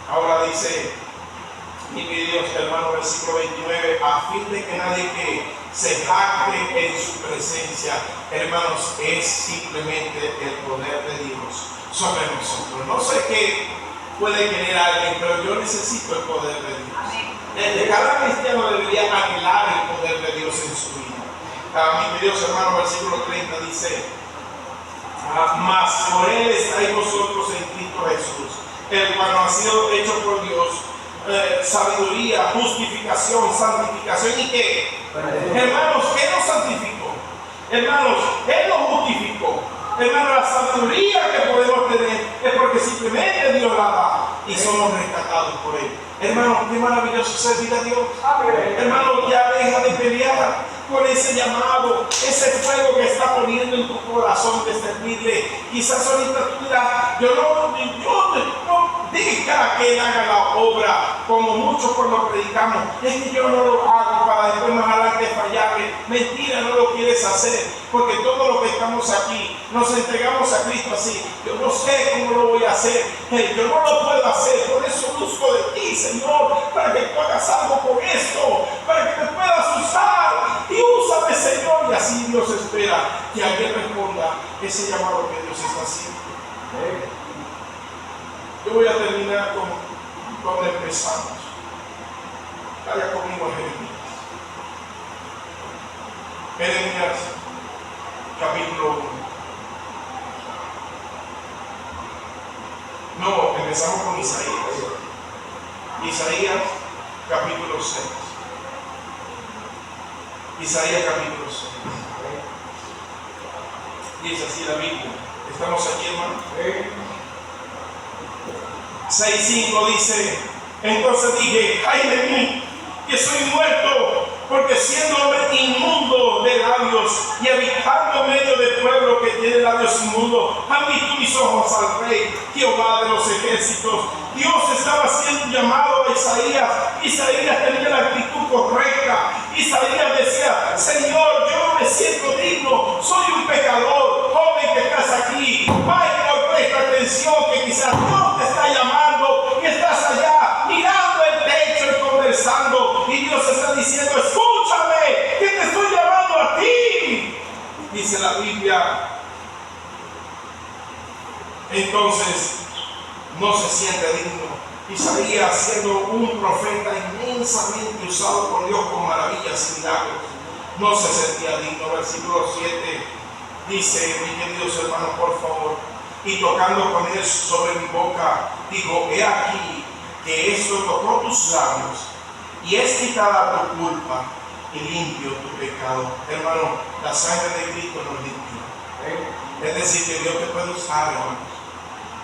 Ahora dice, mi queridos hermanos, versículo 29, a fin de que nadie que se jacte en su presencia, hermanos, es simplemente el poder de Dios sobre nosotros. No sé qué puede querer alguien, pero yo necesito el poder de Dios. Cada cristiano debería anhelar el poder de Dios en su vida. Mis queridos hermanos, versículo 30 dice: mas por Él estáis vosotros en Cristo Jesús, el cual no ha sido hecho por Dios sabiduría, justificación, santificación. ¿Y qué? Hermanos, ¿qué nos santificó? Hermanos, Él nos justificó. Hermanos, la sabiduría que podemos tener es porque simplemente Dios la da y somos rescatados por Él. Hermanos, qué maravilloso servir a Dios. Hermanos, ya deja de pelear con ese llamado, ese fuego que está poniendo en tu corazón de servirle. Quizás ahorita tú dirás, yo no deja que Él haga la obra, como muchos cuando predicamos, es que yo no lo hago para después más adelante fallarle. Mentira, no lo quieres hacer, porque todos los que estamos aquí nos entregamos a Cristo así. Yo no sé cómo lo voy a hacer, yo no lo puedo hacer, por eso busco de ti, Señor, para que tú hagas algo con esto, para que me puedas usar, y úsame, Señor. Y así Dios espera que alguien responda ese llamado que Dios está haciendo. Yo voy a terminar con empezamos. Vaya conmigo a Jeremías. Jeremías, capítulo 1. No, empezamos con Isaías. Isaías, capítulo 6. Isaías, capítulo 6. Dice así la Biblia. ¿Estamos aquí, hermano? 6:5 dice: entonces dije, ay de mí, que soy muerto, porque siendo hombre inmundo de labios y habitando en medio de pueblo que tiene labios inmundos, han visto mis ojos al Rey, Jehová de los ejércitos. Dios estaba haciendo un llamado a Isaías. Isaías tenía la actitud correcta. Isaías decía: Señor, yo no me siento digno, soy un pecador. Joven que estás aquí, vaya, presta atención, que quizás Dios te está llamando y estás allá mirando el techo y conversando, y Dios está diciendo: escúchame, que te estoy llamando a ti. Dice la Biblia. Entonces no se siente digno. Isaías, siendo un profeta inmensamente usado por Dios con maravillas y milagros, no se sentía digno. Versículo 7 dice, mis queridos hermanos, por favor, y tocando con él sobre mi boca, digo: he aquí que esto tocó tus labios, y es quitada tu culpa y limpio tu pecado. Hermano, la sangre de Cristo nos limpia. Es decir, que Dios te puede usar, hermano.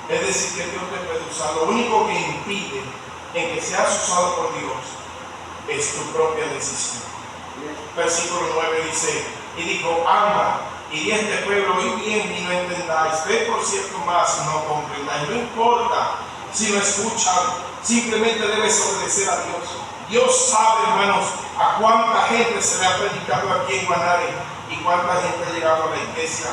Es decir, que Dios te puede usar. Lo único que impide en que seas usado por Dios es tu propia decisión. Versículo 9 dice: y dijo, anda, y di a este pueblo, oíd bien y no entendáis, ved por cierto más y no comprendáis. No importa si no escuchan, simplemente debes obedecer a Dios. Dios sabe, hermanos, a cuánta gente se le ha predicado aquí en Guanare y cuánta gente ha llegado a la iglesia.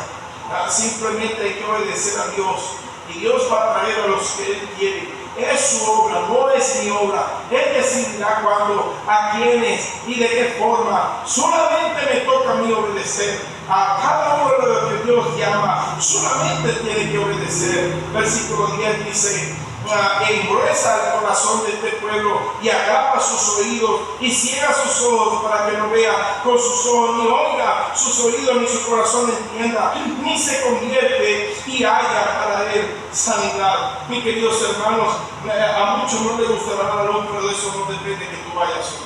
Simplemente hay que obedecer a Dios, y Dios va a traer a los que Él quiere. Es su obra, no es mi obra. Él decidirá cuándo, a quiénes y de qué forma. Solamente me toca a mí obedecer. A cada uno de los que Dios llama, solamente tiene que obedecer. Versículo 10 dice: engruesa el corazón de este pueblo y agrava sus oídos y ciega sus ojos, para que no vea con sus ojos, ni oiga sus oídos, ni su corazón entienda, ni se convierte y haya para él sanidad. Mis queridos hermanos, a muchos no les gustará la luz, pero de eso no depende que tú vayas.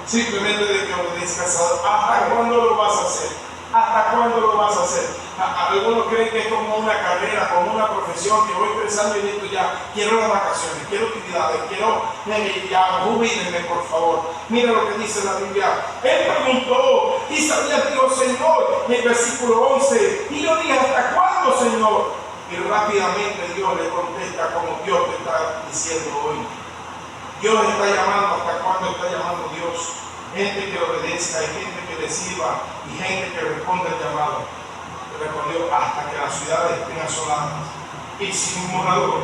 Simplemente de que obedezcas a Dios. ¿Hasta cuándo lo vas a hacer? ¿Hasta cuándo lo vas a hacer? Algunos creen que es como una carrera, como una profesión, que voy pensando en esto ya. Quiero las vacaciones, quiero actividades, quiero ya, jubílenme por favor. Mira lo que dice la Biblia. Él preguntó, Isaías dijo: Señor, en el versículo 11, y yo dije: ¿hasta cuándo, Señor? Y rápidamente Dios le contesta, como Dios te está diciendo hoy. Dios está llamando. ¿Hasta cuándo está llamando Dios? Gente que obedezca, hay gente que le sirva y gente que responde al llamado. Respondió: hasta que las ciudades estén asoladas y sin un morador.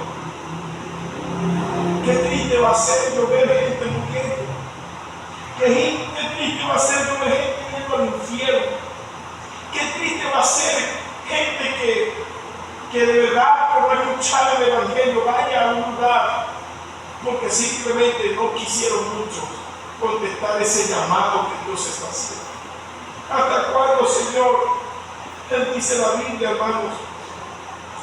Qué triste va a ser yo ver gente muriendo. Qué triste va a ser yo ver gente yendo al infierno. Qué triste va a ser gente que de verdad, por no escuchar el evangelio, vaya a un lugar porque simplemente no quisieron mucho contestar ese llamado que Dios está haciendo. ¿Hasta cuándo, Señor? Él dice la Biblia, hermanos: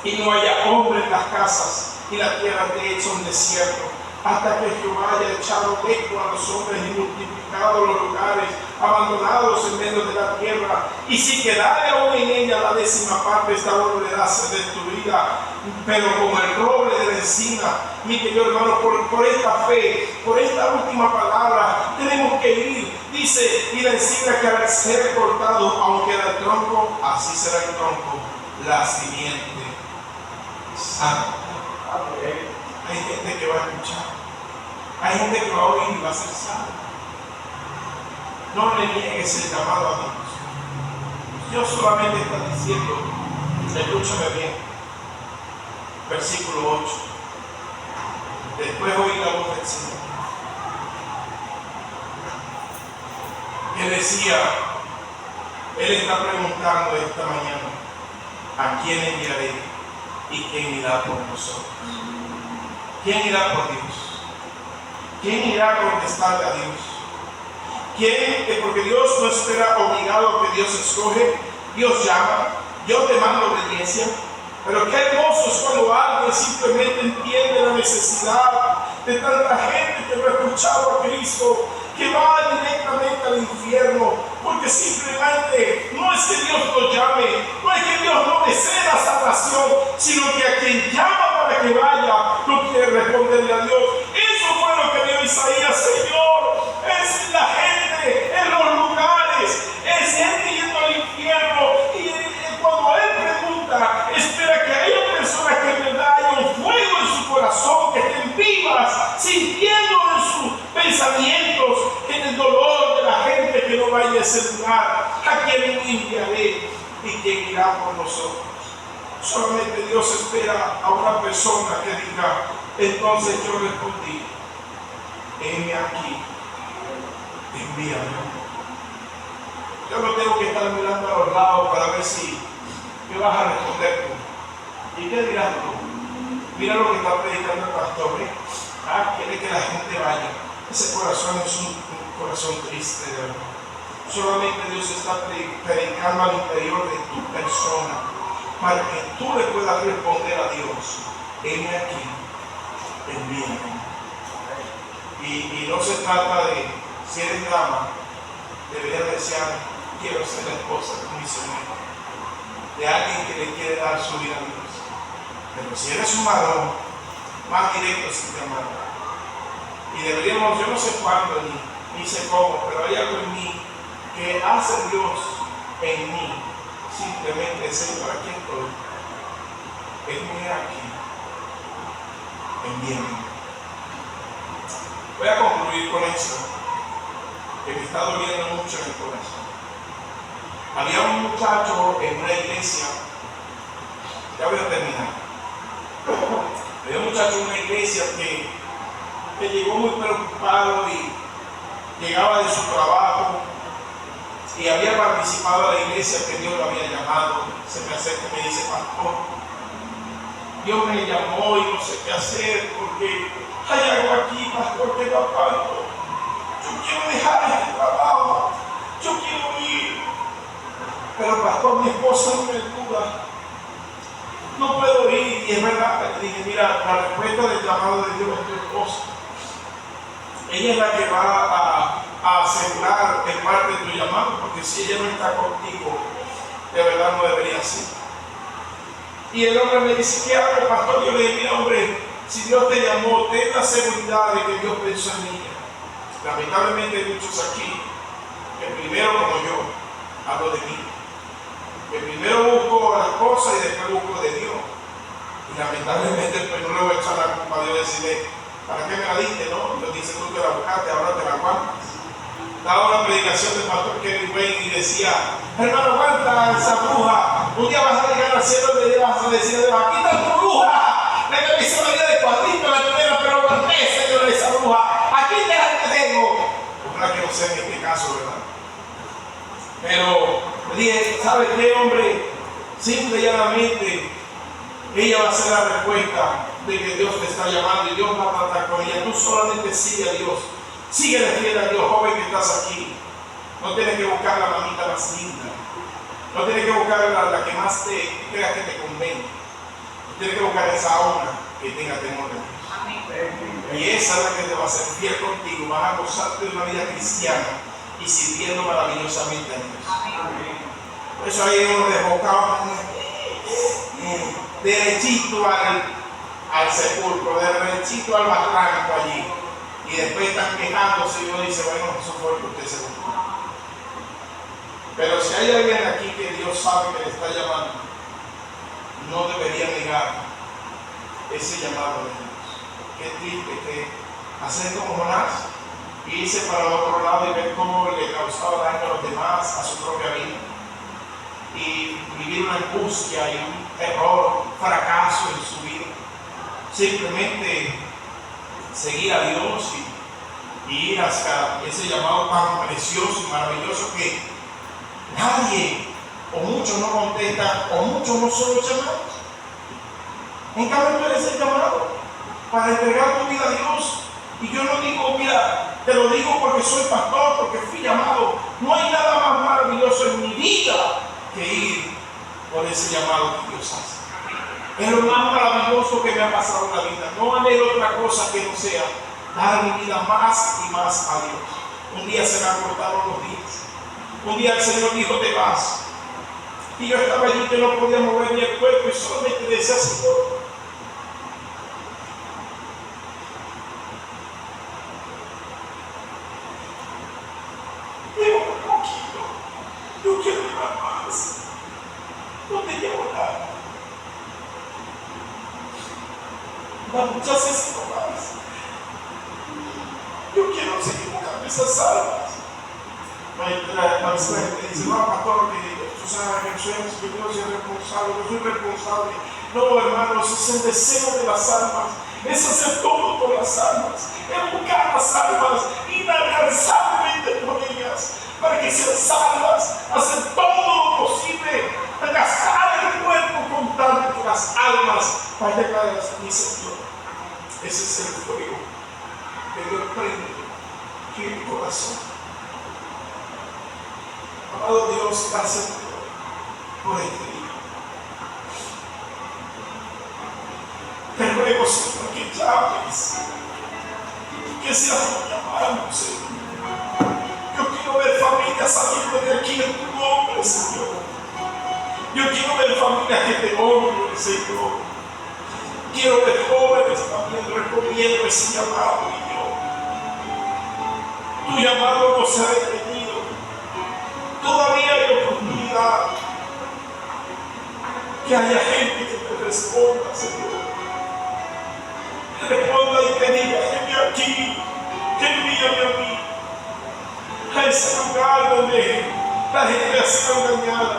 y no haya hombre en las casas, y la tierra te hecha un desierto. hasta que Jehová haya echado eco a los hombres y multiplicado los lugares, abandonados en medio de la tierra. Y si quedare aún en ella la 10ª parte, esta volverá a ser destruida, pero como el roble de la encina. Mi querido hermano, por esta fe, por esta última palabra, tenemos que ir. Dice, y la encina que al ser cortado, aunque era el tronco, así será el tronco, la simiente santa. Hay gente que va a escuchar, hay gente que va a oír y va a ser salva. No le niegues el llamado a Dios. Dios solamente está diciendo, escúchame bien, versículo 8. Después oí la voz del Señor, que decía, Él está preguntando esta mañana, ¿a quién enviaré y quién irá por nosotros? ¿Quién irá por Dios? ¿Quién irá a contestarle a Dios? ¿Quién? Porque Dios no espera obligado que Dios escoge. Dios llama, Dios demanda obediencia. Pero qué hermoso es cuando alguien simplemente entiende la necesidad de tanta gente que no ha escuchado a Cristo, que va directamente al infierno, porque simplemente no es que Dios lo llame, no es que Dios no desee la salvación, sino que a quien llama para que vaya, no quiere responderle a Dios. Eso fue lo que vio Isaías. Señor, es la gente en los lugares, es gente yendo al infierno, y cuando Él pregunta, espera que haya personas que en verdad haya un fuego en su corazón, que estén vivas, sintiendo en sus pensamientos, en el dolor de la gente que no vaya a ese lugar. ¿A quién enviaré y quién irá por nosotros? Solamente Dios espera a una persona que diga, entonces yo respondí, heme aquí, envíame. Yo no tengo que estar mirando a los lados para ver si me vas a responder tú. ¿Y qué dirás tú? Mira lo que está predicando el pastor, ¿eh? Quiere que la gente vaya. Ese corazón es un corazón triste, de verdad. Solamente Dios está predicando al interior de tu persona para que tú le puedas responder a Dios, heme aquí, envíame. Y no se trata de, si eres dama, deberías desear, quiero ser la esposa de mi Señor, de alguien que le quiere dar su vida a Dios. Pero si eres un varón, más directo si te amará. Y deberíamos, yo no sé cuándo ni sé cómo, pero hay algo en mí que hace Dios en mí. Simplemente, Señor, aquí estoy. Envíame aquí. Envíame. Voy a concluir con esto, que me está doliendo mucho en el corazón. Había un muchacho en una iglesia, ya voy a terminar. Había un muchacho en una iglesia que llegó muy preocupado y llegaba de su trabajo y había participado en la iglesia que Dios lo había llamado. Se me acerca y me dice, pastor, Dios me llamó y no sé qué hacer porque hay algo aquí, pastor, que no aguanto. Yo quiero dejar este trabajo, yo quiero ir. Pero pastor, mi esposa no me ayuda, no puedo ir. Y es verdad, le dije, mira, la respuesta del llamado de Dios es tu esposa. Ella es la que va a asegurar el parte de tu llamado, porque si ella no está contigo, de verdad no debería ser. Y el hombre me dice, ¿qué hago, pastor? Yo le dije, mira, hombre, si Dios te llamó, ten la seguridad de que Dios pensó en ella. Lamentablemente hay muchos aquí que primero, como yo, hablo de mí, que primero busco las cosas y después busco de Dios. Y lamentablemente pues no le voy a echar la culpa a Dios y decirle, ¿para qué me la diste? No, Dios dice, tú te la buscaste, ahora te la aguantas. Daba una predicación del pastor Kevin Wayne y decía, hermano, aguanta esa bruja. Un día vas a llegar al cielo y le vas a decir, aquí está tu bruja. Me hizo una vida de cuadrito la primera, pero aguanté, Señor, esa bruja. Aquí te la tengo. Ojalá que no sea en este caso, ¿verdad? Pero le dije, ¿sabes qué, hombre? Simple y llanamente, ella va a ser la respuesta de que Dios te está llamando y Dios va a tratar con ella. Tú solamente sigue a Dios. Sigue fiel a Dios, joven que estás aquí. No tienes que buscar la mamita más linda. No tienes que buscar la que más te crea que te convenga. Tienes que buscar esa una que tenga temor de Dios. Y esa es la que te va a hacer fiel contigo. Vas a gozarte de una vida cristiana y sirviendo maravillosamente a Dios. Por eso hay uno desbocado derechito al sepulcro, derechito al barranco allí. Y después están quejándose y uno dice, bueno, eso fue lo que usted se buscó. Pero si hay alguien aquí que Dios sabe que le está llamando, no debería negar ese llamado de Dios. Qué triste que hacer como Jonás, irse para el otro lado y ver cómo le causaba daño a los demás, a su propia vida. Y vivir una angustia y un error, un fracaso en su vida. Simplemente seguir a Dios y ir hacia ese llamado tan precioso y maravilloso que nadie o muchos no contestan o muchos no son los llamados. En cambio tú eres el llamado para entregar tu vida a Dios. Y yo no digo, mira, te lo digo porque soy pastor, porque fui llamado. No hay nada más maravilloso en mi vida que ir por ese llamado que Dios hace. Es lo más maravilloso que me ha pasado en la vida. No anhelo otra cosa que no sea dar mi vida más y más a Dios. Un día se me acortaron los días. Un día el Señor dijo, te vas. Y yo estaba allí que no podía mover ni el cuerpo y solamente decía, Señor, llevo un poquito. Yo quiero llevar más. No te llevo nada. Muchas veces no más. Yo quiero seguir buscando esas almas. La gente dice, no, pastor, que tú sabes que yo quiero ser responsable, yo soy responsable. No, hermanos, es el deseo de las almas, es hacer todo por las almas, es buscar las almas inalcanzablemente por ellas, para que sean salvas, hacer todo lo posible, gastar el cuerpo con tal que las almas vayan a mi Señor. Ese es el fuego que Dios prende en mi corazón. Amado Dios, gracias por este día. Te ruego, Señor, que llames, que seas tu llamado, Señor. Yo quiero ver familias saliendo de aquí en tu nombre, Señor. Yo quiero ver familias que te honren, Señor. Quiero ver jóvenes también respondiendo ese llamado, Dios. Tu llamado no se ha detenido. Todavía hay oportunidad. Que haya gente que te responda, Señor. Que responda y te diga, heme aquí, envíame a mí. A ese lugar donde la gente ha sido engañada.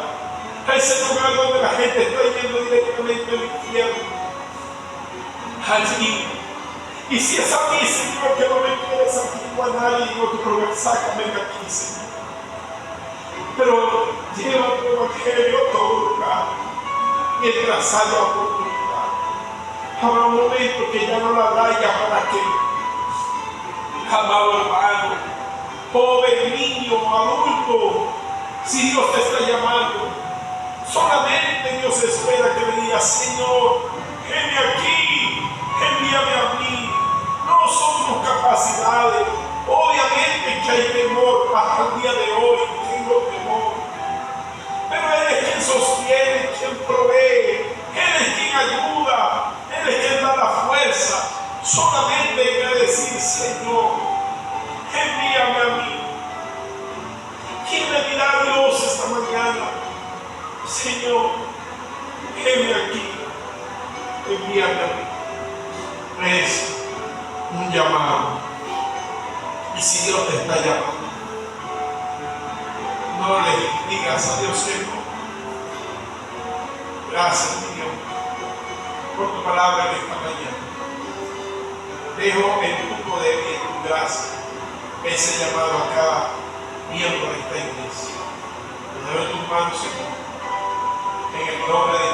A ese lugar donde la gente está yendo directamente al infierno. Allí. Y si es a mí, Señor, que no me quieres aquí o a nadie, digo tu programa, sácame de aquí, Señor. Pero lleva tu evangelio a todo lugar, mientras haya oportunidad. Habrá un momento que ya no la da ya para qué. Amado hermano, joven, niño, adulto, si Dios te está llamando, solamente Dios espera que le digas, Señor, heme aquí, envíame a mí. No son tus capacidades. Obviamente que hay temor hasta el día de hoy. Temor. Pero Él es quien sostiene, quien provee, Él es quien ayuda, Él es quien da la fuerza. Solamente hay que decir, Señor, envíame a mí. ¿Quién le dirá a Dios esta mañana? Señor, heme aquí, envíame a mí. Es un llamado. Y si Dios te está llamando, no le digas a Dios que no. Gracias, mi Dios, por tu palabra en esta mañana. Dejo en tu poder y en tu gracia ese llamado a cada miembro de esta iglesia. Te doy tus manos, Señor, en el nombre de